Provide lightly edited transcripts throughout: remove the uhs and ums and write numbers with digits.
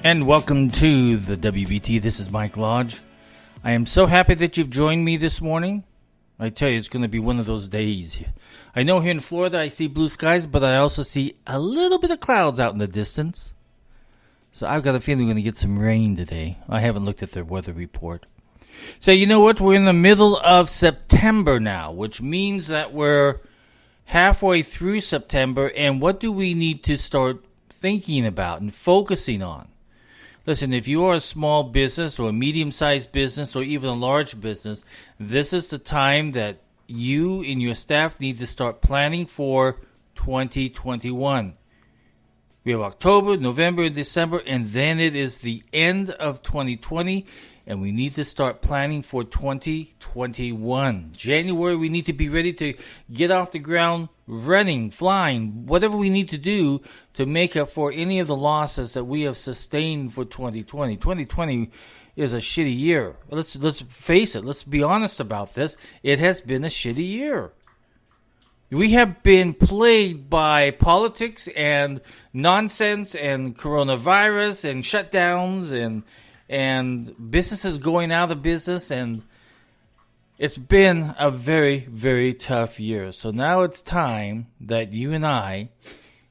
And welcome to the WBT. This is Mike Lodge. I am so happy that you've joined me this morning. I tell you, it's going to be one of those days. I know here in Florida I see blue skies, but I also see a little bit of clouds out in the distance. So I've got a feeling we're going to get some rain today. I haven't looked at their weather report. So you know what? We're in the middle of September now, which means that we're halfway through September. And what do we need to start thinking about and focusing on? Listen, if you are a small business or a medium-sized business or even a large business, this is the time that you and your staff need to start planning for 2021. We have October, November, and December, and then it is the end of 2020, and we need to start planning for 2021. January, we need to be ready to get off the ground running, flying, whatever we need to do to make up for any of the losses that we have sustained for 2020. 2020 is a shitty year. Let's face it. Let's be honest about this. It has been a shitty year. We have been plagued by politics and nonsense and coronavirus and shutdowns and businesses going out of business, and it's been a very, very tough year. So now it's time that you and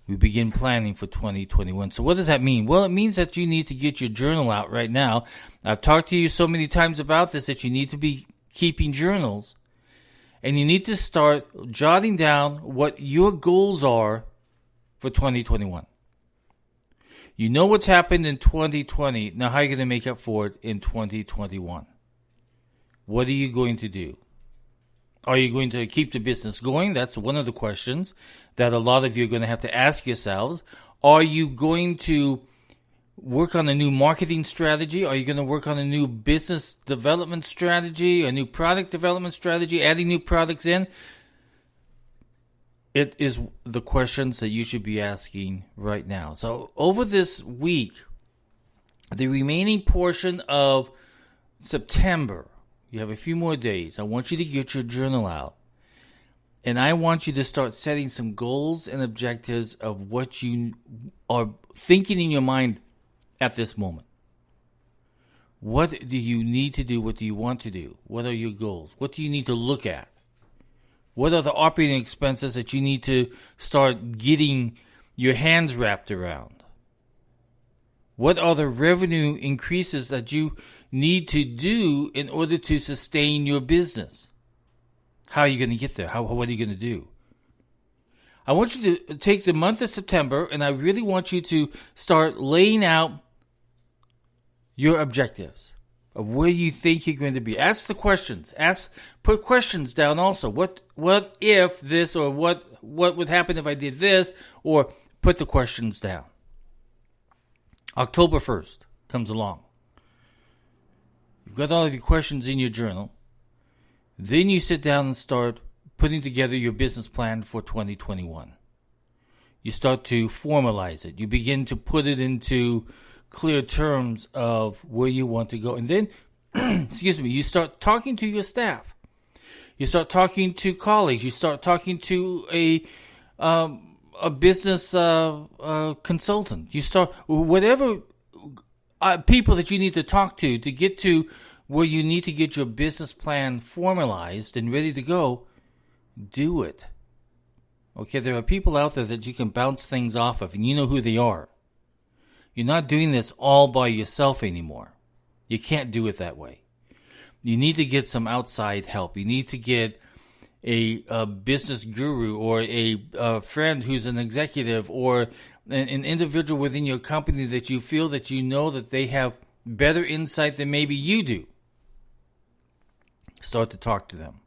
we begin planning for 2021. So what does that mean? Well, it means that you need to get your journal out right now. I've talked to you so many times about this that you need to be keeping journals. And you need to start jotting down what your goals are for 2021. You know what's happened in 2020. Now, how are you going to make up for it in 2021? What are you going to do? Are you going to keep the business going? That's one of the questions that a lot of you are going to have to ask yourselves. Are you going to work on a new marketing strategy? Are you going to work on a new business development strategy, a new product development strategy, adding new products in? It is the questions that you should be asking right now. So over this week, the remaining portion of September, you have a few more days. I want you to get your journal out. And I want you to start setting some goals and objectives of what you are thinking in your mind at this moment. What do you need to do? What do you want to do? What are your goals? What do you need to look at? What are the operating expenses that you need to start getting your hands wrapped around? What are the revenue increases that you need to do in order to sustain your business? How are you going to get there? What are you going to do? I want you to take the month of September, and I really want you to start laying out your objectives of where you think you're going to be. Ask the questions. Put questions down also. What if this, or what would happen if I did this, or put the questions down. October 1st comes along. You've got all of your questions in your journal. Then you sit down and start putting together your business plan for 2021. You start to formalize it. You begin to put it into clear terms of where you want to go. And then, you start talking to your staff. You start talking to colleagues. You start talking to a business consultant. You start whatever people that you need to talk to get to where you need to get your business plan formalized and ready to go. Do it. Okay, there are people out there that you can bounce things off of, and you know who they are. You're not doing this all by yourself anymore. You can't do it that way. You need to get some outside help. You need to get a business guru or a friend who's an executive or an individual within your company that you feel that you know that they have better insight than maybe you do. Start to talk to them.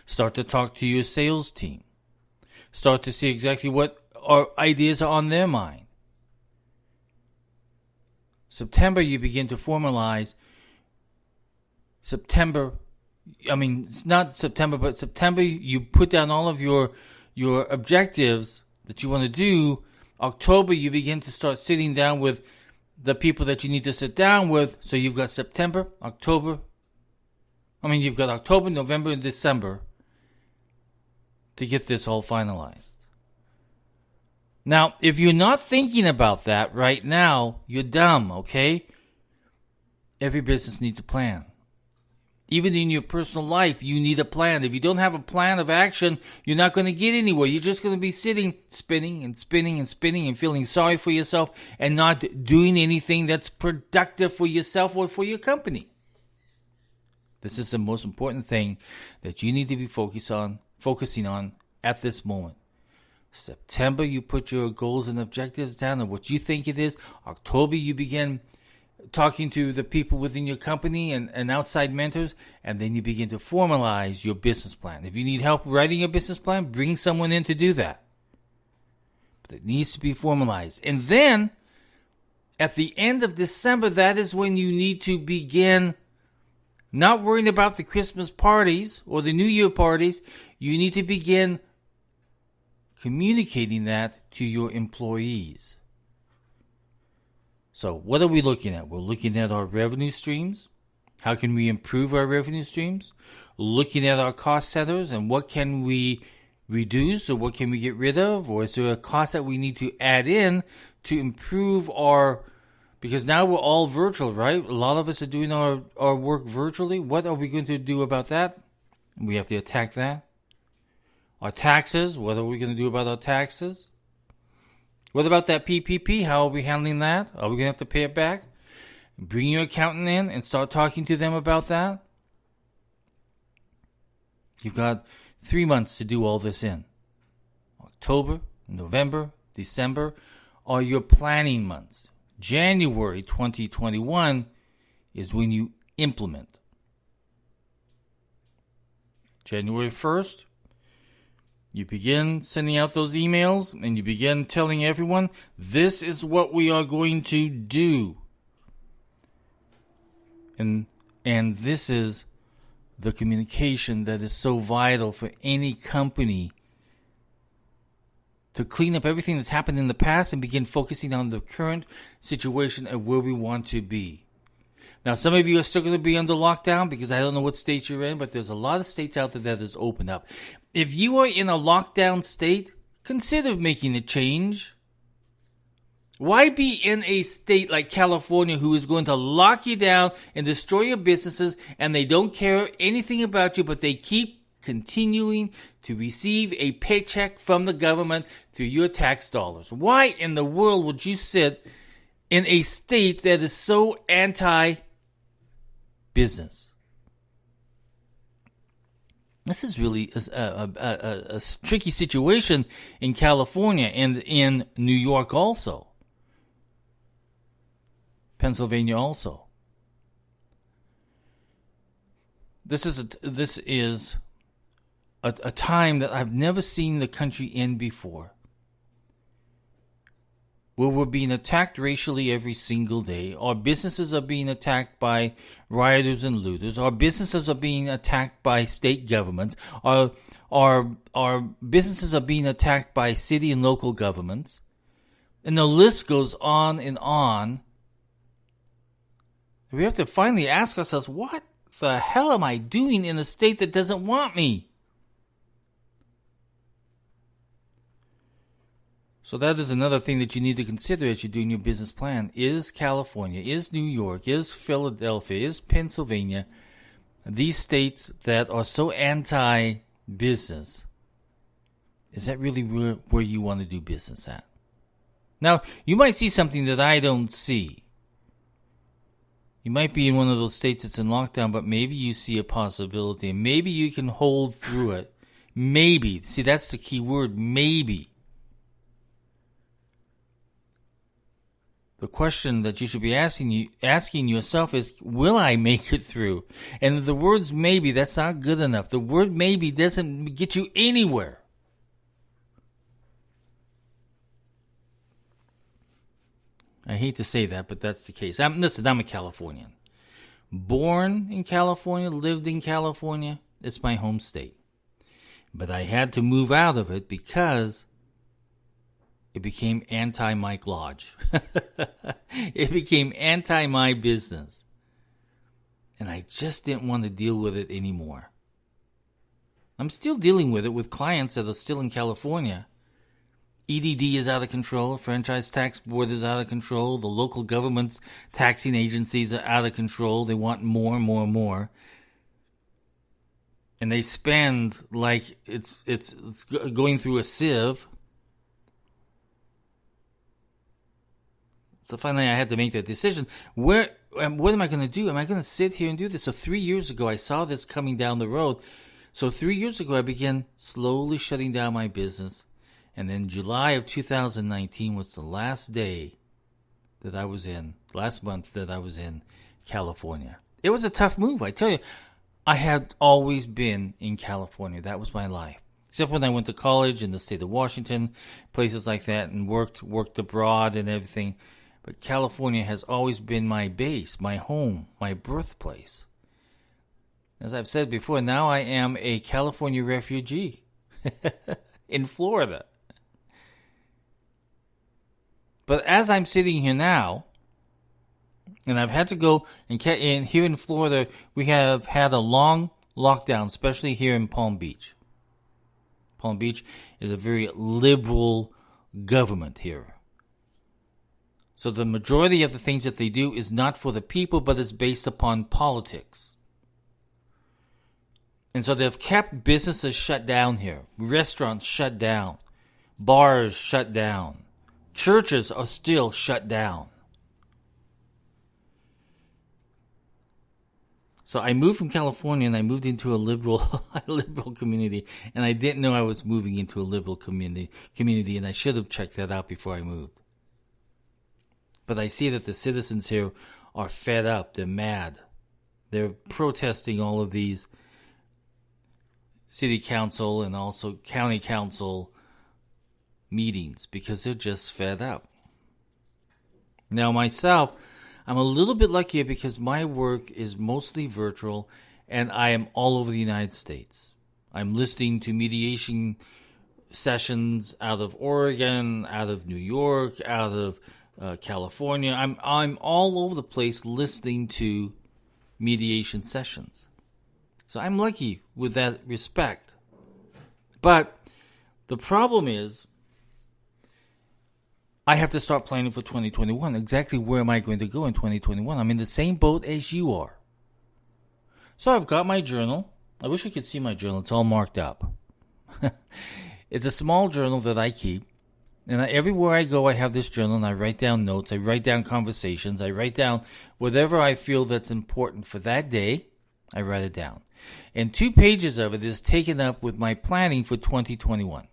Start to talk to your sales team. Start to see exactly what ideas are on their mind. September, you begin to formalize. It's not September, but September, you put down all of your objectives that you want to do. October, you begin to start sitting down with the people that you need to sit down with. So you've got you've got October, November, and December to get this all finalized. Now, if you're not thinking about that right now, you're dumb, okay? Every business needs a plan. Even in your personal life, you need a plan. If you don't have a plan of action, you're not going to get anywhere. You're just going to be sitting, spinning and spinning and spinning and feeling sorry for yourself and not doing anything that's productive for yourself or for your company. This is the most important thing that you need to be focusing on at this moment. September, you put your goals and objectives down and what you think it is. October, you begin talking to the people within your company and outside mentors, and then you begin to formalize your business plan. If you need help writing your business plan, bring someone in to do that. But it needs to be formalized. And then, at the end of December, that is when you need to begin not worrying about the Christmas parties or the New Year parties. You need to begin communicating that to your employees. So what are we looking at? We're looking at our revenue streams. How can we improve our revenue streams? Looking at our cost centers and what can we reduce or what can we get rid of? Or is there a cost that we need to add in to improve because now we're all virtual, right? A lot of us are doing our work virtually. What are we going to do about that? We have to attack that. Our taxes, what are we going to do about our taxes? What about that PPP? How are we handling that? Are we going to have to pay it back? Bring your accountant in and start talking to them about that. You've got 3 months to do all this in. October, November, December are your planning months. January 2021 is when you implement. January 1st, you begin sending out those emails and you begin telling everyone, this is what we are going to do. And this is the communication that is so vital for any company to clean up everything that's happened in the past and begin focusing on the current situation of where we want to be. Now, some of you are still going to be under lockdown because I don't know what states you're in, but there's a lot of states out there that is opened up. If you are in a lockdown state, consider making a change. Why be in a state like California who is going to lock you down and destroy your businesses and they don't care anything about you, but they keep continuing to receive a paycheck from the government through your tax dollars? Why in the world would you sit in a state that is so anti-business? This is really a tricky situation in California and in New York also. Pennsylvania also. This is a time that I've never seen the country in before, where we're being attacked racially every single day. Our businesses are being attacked by rioters and looters. Our businesses are being attacked by state governments. Our businesses are being attacked by city and local governments. And the list goes on and on. We have to finally ask ourselves, what the hell am I doing in a state that doesn't want me? So that is another thing that you need to consider as you're doing your business plan. Is California, is New York, is Philadelphia, is Pennsylvania, these states that are so anti-business, is that really where you want to do business at? Now, you might see something that I don't see. You might be in one of those states that's in lockdown, but maybe you see a possibility, and maybe you can hold through it. Maybe. See, that's the key word, maybe. The question that you should be asking yourself is, will I make it through? And the words maybe, that's not good enough. The word maybe doesn't get you anywhere. I hate to say that, but that's the case. I'm a Californian. Born in California, lived in California. It's my home state. But I had to move out of it because it became anti-Mike Lodge. It became anti-my business. And I just didn't want to deal with it anymore. I'm still dealing with it with clients that are still in California. EDD is out of control. Franchise tax board is out of control. The local government's taxing agencies are out of control. They want more and more and more. And they spend like it's going through a sieve. So finally I had to make that decision. What am I going to do? Am I going to sit here and do this? So 3 years ago, I saw this coming down the road. So 3 years ago, I began slowly shutting down my business. And then July of 2019 was the last month that I was in California. It was a tough move, I tell you. I had always been in California. That was my life. Except when I went to college in the state of Washington, places like that, and worked abroad and everything. But California has always been my base, my home, my birthplace. As I've said before, now I am a California refugee in Florida. But as I'm sitting here now, and I've had to go, and here in Florida, we have had a long lockdown, especially here in Palm Beach. Palm Beach is a very liberal government here. So the majority of the things that they do is not for the people, but is based upon politics. And so they've kept businesses shut down here. Restaurants shut down. Bars shut down. Churches are still shut down. So I moved from California and I moved into a liberal community. And I didn't know I was moving into a liberal community, and I should have checked that out before I moved. But I see that the citizens here are fed up. They're mad. They're protesting all of these city council and also county council meetings because they're just fed up. Now myself, I'm a little bit luckier because my work is mostly virtual and I am all over the United States. I'm listening to mediation sessions out of Oregon, out of New York, out of California. I'm all over the place listening to mediation sessions. So I'm lucky with that respect. But the problem is I have to start planning for 2021. Exactly where am I going to go in 2021? I'm in the same boat as you are. So I've got my journal. I wish you could see my journal. It's all marked up. It's a small journal that I keep. And everywhere I go, I have this journal and I write down notes. I write down conversations. I write down whatever I feel that's important for that day. I write it down. And 2 pages of it is taken up with my planning for 2021.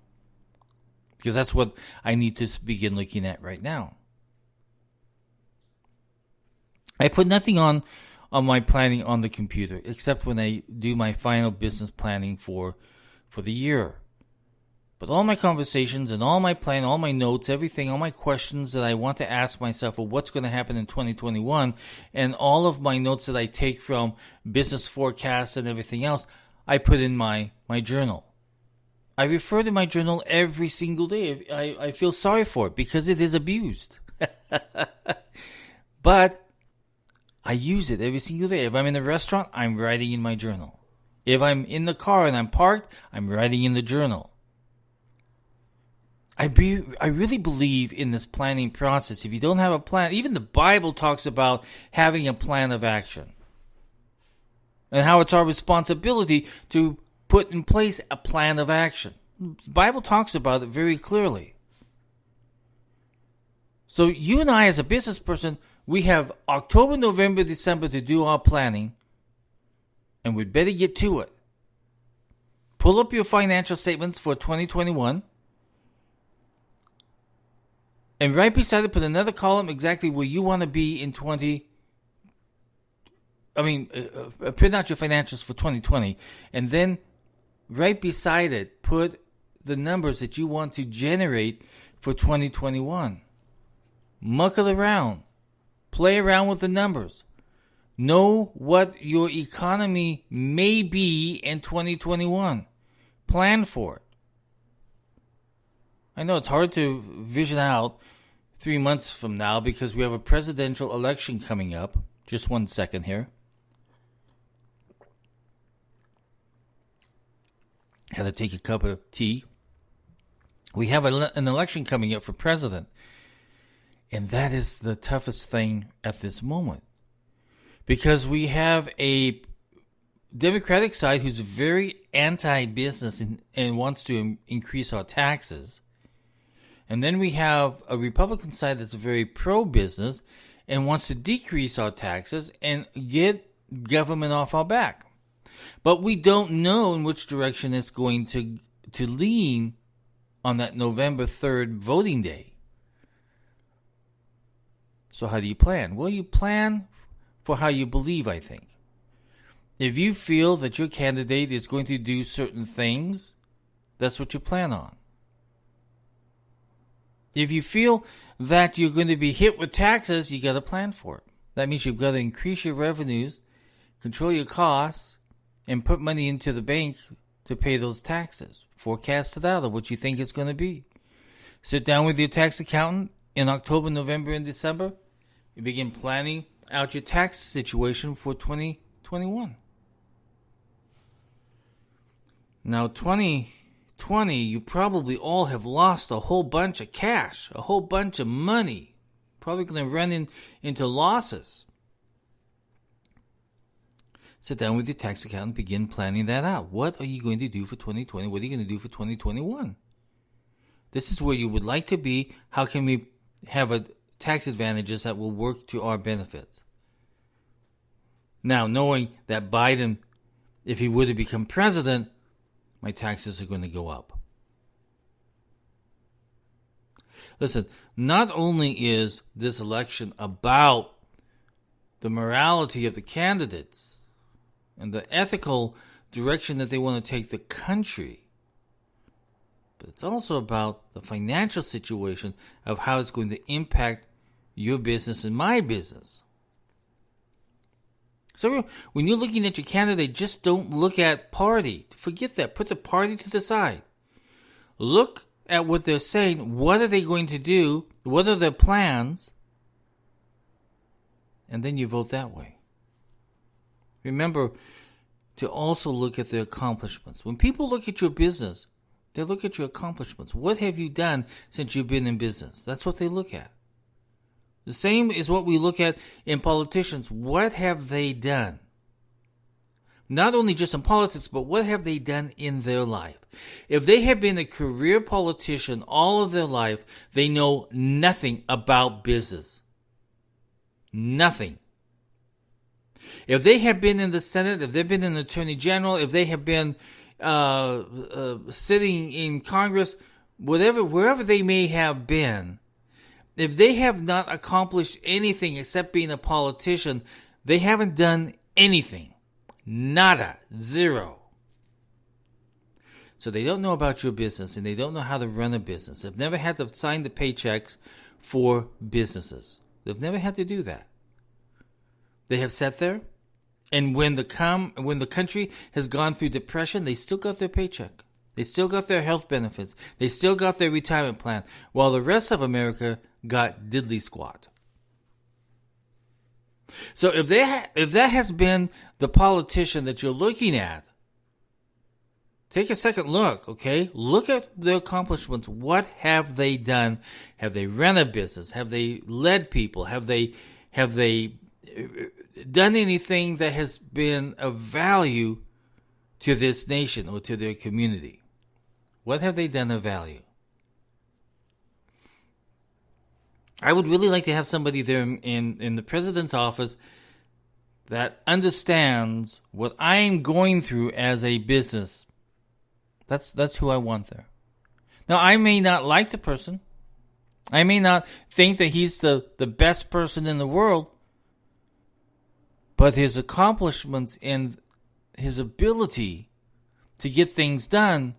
Because that's what I need to begin looking at right now. I put nothing on my planning on the computer, except when I do my final business planning for the year. But all my conversations and all my plan, all my notes, everything, all my questions that I want to ask myself of what's going to happen in 2021, and all of my notes that I take from business forecasts and everything else, I put in my journal. I refer to my journal every single day. I feel sorry for it because it is abused. But I use it every single day. If I'm in a restaurant, I'm writing in my journal. If I'm in the car and I'm parked, I'm writing in the journal. I really believe in this planning process. If you don't have a plan, even the Bible talks about having a plan of action. And how it's our responsibility to put in place a plan of action. The Bible talks about it very clearly. So you and I as a business person, we have October, November, December to do our planning. And we'd better get to it. Pull up your financial statements for 2021. And right beside it, put another column exactly where you want to be in print out your financials for 2020. And then right beside it, put the numbers that you want to generate for 2021. Muck it around. Play around with the numbers. Know what your economy may be in 2021. Plan for it. I know it's hard to vision out 3 months from now because we have a presidential election coming up. Just 1 second here. Had to take a cup of tea. We have an election coming up for president. And that is the toughest thing at this moment. Because we have a Democratic side who's very anti-business and wants to increase our taxes. And then we have a Republican side that's very pro-business and wants to decrease our taxes and get government off our back. But we don't know in which direction it's going to lean on that November 3rd voting day. So how do you plan? Well, you plan for how you believe, I think. If you feel that your candidate is going to do certain things, that's what you plan on. If you feel that you're going to be hit with taxes, you got to plan for it. That means you've got to increase your revenues, control your costs, and put money into the bank to pay those taxes. Forecast it out of what you think it's going to be. Sit down with your tax accountant in October, November, and December. You begin planning out your tax situation for 2021. Now, 2020, you probably all have lost a whole bunch of cash, a whole bunch of money. Probably going to run into losses. Sit down with your tax accountant, begin planning that out. What are you going to do for 2020? What are you going to do for 2021? This is where you would like to be. How can we have tax advantages that will work to our benefits? Now, knowing that Biden, if he were to become president, my taxes are going to go up. Listen, not only is this election about the morality of the candidates and the ethical direction that they want to take the country, but it's also about the financial situation of how it's going to impact your business and my business. So when you're looking at your candidate, just don't look at party. Forget that. Put the party to the side. Look at what they're saying. What are they going to do? What are their plans? And then you vote that way. Remember to also look at their accomplishments. When people look at your business, they look at your accomplishments. What have you done since you've been in business? That's what they look at. The same is what we look at in politicians. What have they done? Not only just in politics, but what have they done in their life? If they have been a career politician all of their life, they know nothing about business. Nothing. If they have been in the Senate, if they've been an attorney general, if they have been sitting in Congress, wherever they may have been, if they have not accomplished anything except being a politician, they haven't done anything. Nada. Zero. So they don't know about your business and they don't know how to run a business. They've never had to sign the paychecks for businesses. They've never had to do that. They have sat there, and when the country has gone through depression, they still got their paycheck. They still got their health benefits. They still got their retirement plan, while the rest of America got diddly squat. So if that has been the politician that you're looking at, take a second look, okay? Look at their accomplishments. What have they done? Have they run a business? Have they led people? Have they done anything that has been of value to this nation or to their community? What have they done of value? I would really like to have somebody there in the president's office that understands what I'm going through as a business. That's who I want there. Now, I may not like the person. I may not think that he's the best person in the world. But his accomplishments and his ability to get things done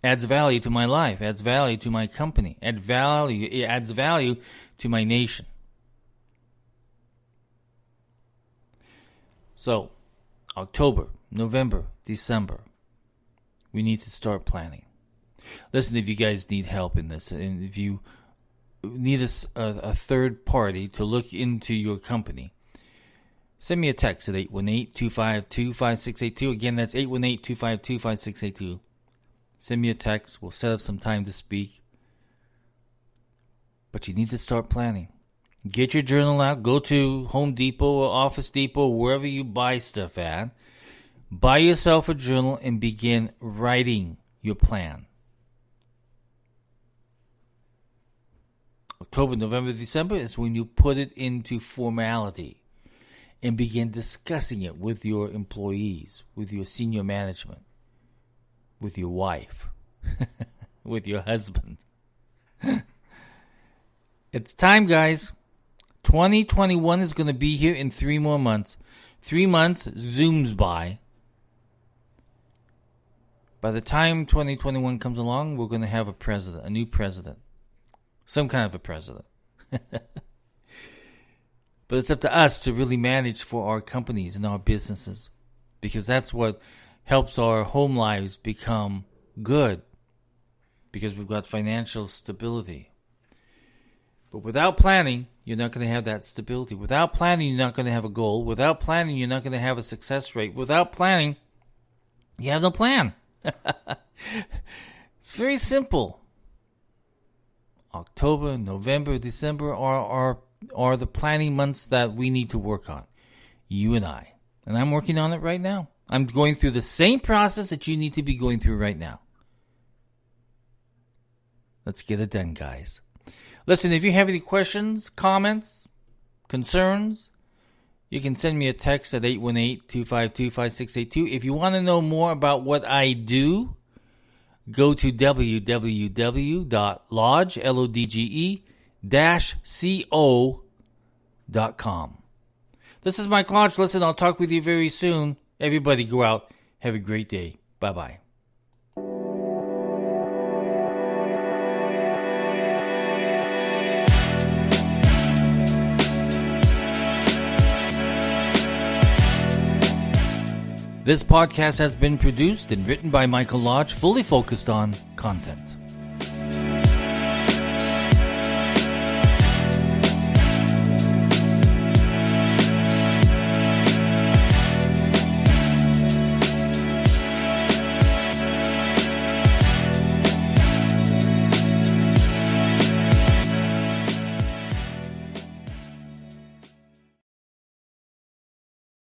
adds value to my life, adds value to my company, it adds value to my nation. So, October, November, December, we need to start planning. Listen, if you guys need help in this, and if you need a third party to look into your company, send me a text at 818-252-5682. Again, that's 818-252-5682. Send me a text. We'll set up some time to speak. But you need to start planning. Get your journal out. Go to Home Depot or Office Depot, wherever you buy stuff at. Buy yourself a journal and begin writing your plan. October, November, December is when you put it into formality and begin discussing it with your employees, with your senior management, with your wife, with your husband. It's time, guys. 2021 is going to be here in 3 more months. 3 months zooms by. By the time 2021 comes along, we're going to have a new president. Some kind of a president. But it's up to us to really manage for our companies and our businesses, because that's what helps our home lives become good, because we've got financial stability. But without planning, you're not going to have that stability. Without planning, you're not going to have a goal. Without planning, you're not going to have a success rate. Without planning, you have no plan. It's very simple. October, November, December are the planning months that we need to work on. You and I. And I'm working on it right now. I'm going through the same process that you need to be going through right now. Let's get it done, guys. Listen, if you have any questions, comments, concerns, you can send me a text at 818-252-5682. If you want to know more about what I do, go to www.lodge-co.com. This is Mike Lodge. Listen, I'll talk with you very soon. Everybody go out. Have a great day. Bye-bye. This podcast has been produced and written by Michael Lodge, fully focused on content.